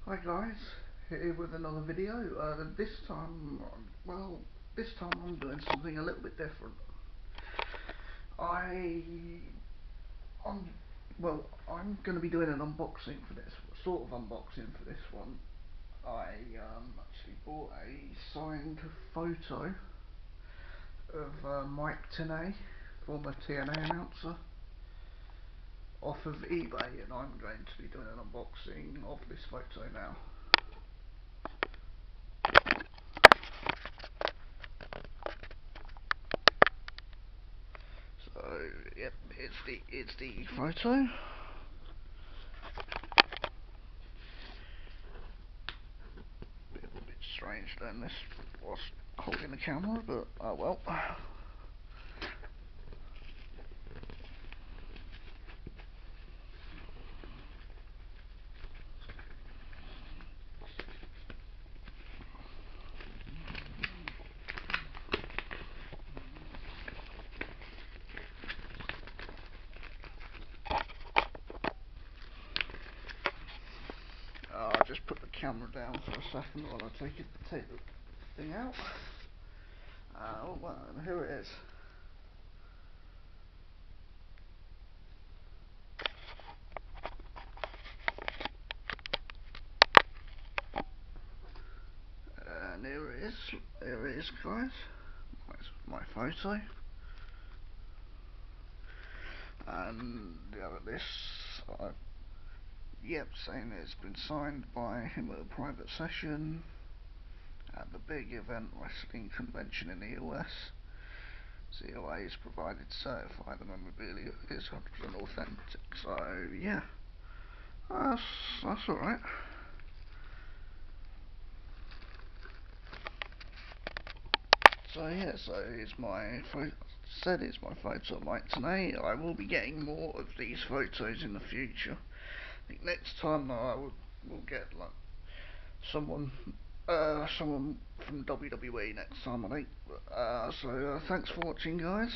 Hi guys, here with another video. This time, this time I'm doing something a little bit different. I, I'm, I'm going to be doing an unboxing for this, sort of unboxing for this one. I actually bought a signed photo of Mike Tenay, former TNA announcer, off of eBay, and I'm going to be doing an unboxing of this photo now. So, yep, it's the photo. A bit strange doing this whilst holding the camera, but oh well. I'll just put the camera down for a second while I take the thing out. Oh well, here it is. And here it is. Here it is, guys. My photo. And this, yep, saying it's been signed by him at a private session at the big event wrestling convention in the US. COA is provided to certify the memorabilia is 100% authentic. So yeah, that's alright. So yeah, so it's my it's my photo of Mike Tenay. I will be getting more of these photos in the future. I think next time I will get like someone someone from WWE next time, I think. So thanks for watching, guys.